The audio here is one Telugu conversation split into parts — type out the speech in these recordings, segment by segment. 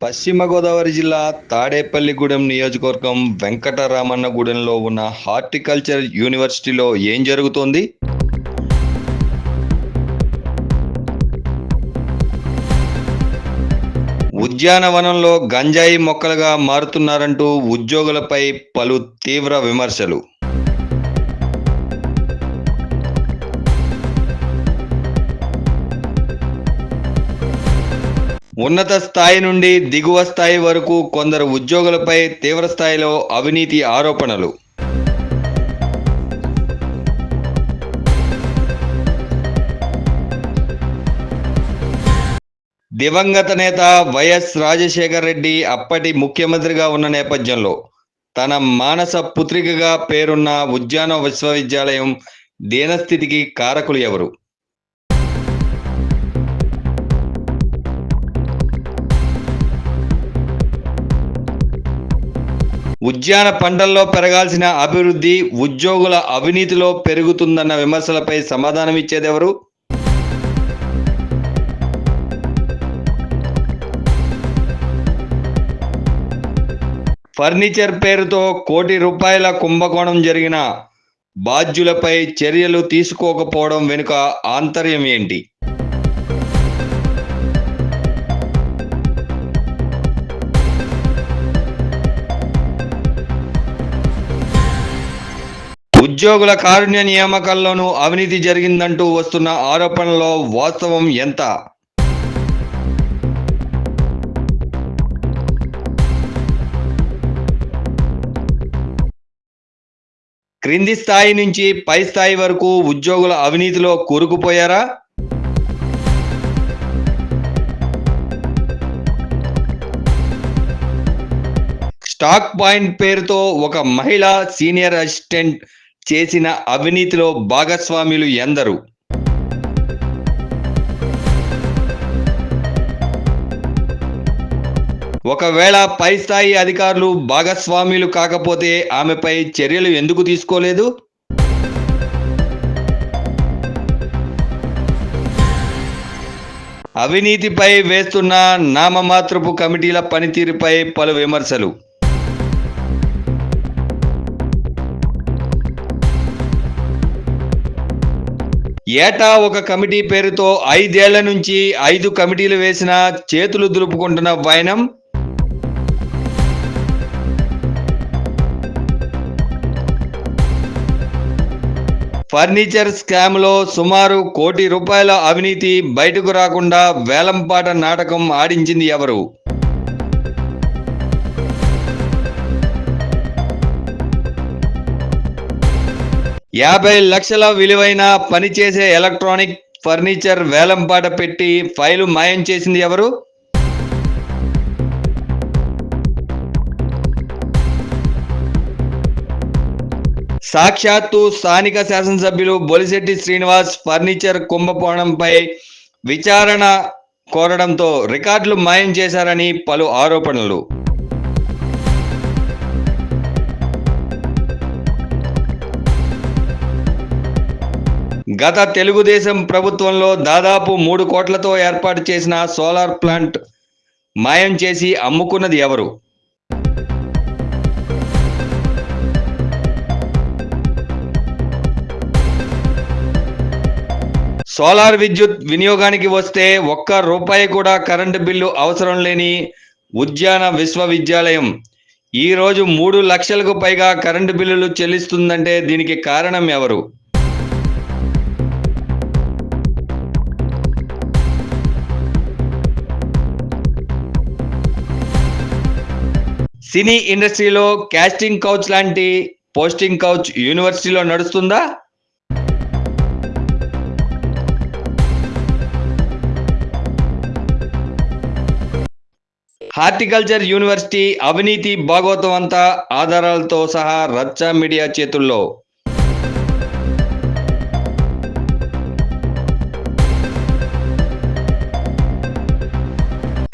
పశ్చిమ గోదావరి జిల్లా తాడేపల్లిగూడెం నియోజకవర్గం వెంకటరామన్నగూడెంలో ఉన్న హార్టికల్చర్ యూనివర్సిటీలో ఏం జరుగుతోంది? ఉద్యానవనంలో గంజాయి మొక్కలుగా మారుతున్నారంటూ ఉద్యోగులపై పలు తీవ్ర విమర్శలు. ఉన్నత స్థాయి నుండి దిగువ స్థాయి వరకు కొందరు ఉద్యోగులపై తీవ్ర స్థాయిలో అవినీతి ఆరోపణలు. దివంగత నేత వైఎస్ రాజశేఖర్ రెడ్డి అప్పటి ముఖ్యమంత్రిగా ఉన్న నేపథ్యంలో తన మానస పుత్రికగా పేరున్న ఉద్యాన విశ్వవిద్యాలయం దీనస్థితికి కారకులు ఎవరు? ఉద్యాన పంటల్లో పెరగాల్సిన అభివృద్ధి ఉద్యోగుల అవినీతిలో పెరుగుతుందన్న విమర్శలపై సమాధానమిచ్చేదెవరు? ఫర్నిచర్ పేరుతో ₹1 కోటి కుంభకోణం జరిగిన బాధ్యులపై చర్యలు తీసుకోకపోవడం వెనుక ఆంతర్యం ఏంటి? ఉద్యోగుల కారుణ్య నియామకాల్లోనూ అవినీతి జరిగిందంటూ వస్తున్న ఆరోపణల్లో వాస్తవం ఎంత? క్రింది స్థాయి నుంచి పై స్థాయి వరకు ఉద్యోగుల అవినీతిలో కూరుకుపోయారా? స్టాక్ పాయింట్ పేరుతో ఒక మహిళా సీనియర్ అసిస్టెంట్ చేసిన అవినీతిలో భాగస్వాములు ఎందరు? ఒకవేళ పై స్థాయి అధికారులు భాగస్వాములు కాకపోతే ఆమెపై చర్యలు ఎందుకు తీసుకోలేదు? అవినీతిపై వేస్తున్న నామమాత్రపు కమిటీల పనితీరుపై పలు విమర్శలు. ఏటా ఒక కమిటీ పేరుతో 5 ఏళ్ల నుంచి 5 కమిటీలు వేసినా చేతులు దులుపుకుంటున్న వైనం. ఫర్నిచర్ స్కామ్లో సుమారు ₹1 కోటి అవినీతి బయటకు రాకుండా వేలంపాట నాటకం ఆడించింది ఎవరు? ₹50 లక్షల విలువైన పనిచేసే ఎలక్ట్రానిక్ ఫర్నిచర్ వేలంపాట పెట్టి ఫైలు మాయం చేసింది ఎవరు? సాక్షాత్తు స్థానిక శాసనసభ్యులు బొలిశెట్టి శ్రీనివాస్ ఫర్నిచర్ కుంభకోణంపై విచారణ కోరడంతో రికార్డులు మాయం చేశారని పలు ఆరోపణలు. గత తెలుగుదేశం ప్రభుత్వంలో దాదాపు 3 కోట్లతో ఏర్పాటు చేసిన సోలార్ ప్లాంట్ మాయం చేసి అమ్ముకున్నది ఎవరు? సోలార్ విద్యుత్ వినియోగానికి వస్తే ₹1 కూడా కరెంటు బిల్లు అవసరం లేని ఉద్యాన విశ్వవిద్యాలయం ఈరోజు 3 లక్షలకు పైగా కరెంటు బిల్లులు చెల్లిస్తుందంటే దీనికి కారణం ఎవరు? సినీ ఇండస్ట్రీలో కాస్టింగ్ కౌచ్ లాంటి పోస్టింగ్ కౌచ్ యూనివర్సిటీలో నడుస్తుందా? హార్టికల్చర్ యూనివర్సిటీ అవినీతి భాగోతం అంతా ఆధారాలతో సహా రచ్చ మీడియా చేతుల్లో.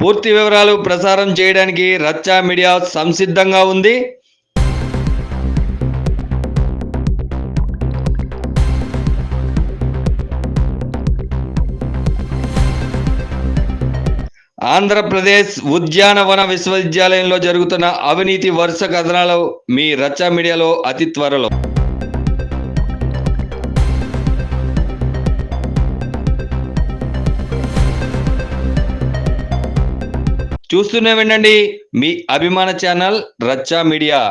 పూర్తి వివరాలు ప్రసారం చేయడానికి రచ్చ మీడియా సంసిద్ధంగా ఉంది. ఆంధ్రప్రదేశ్ ఉద్యానవన విశ్వవిద్యాలయంలో జరుగుతున్న అవినీతి వరుస కథనాలు మీ రచ్చ మీడియాలో అతి త్వరలో. చూస్తూనే వినండి మీ అభిమాన ఛానల్ రచ్చ మీడియా.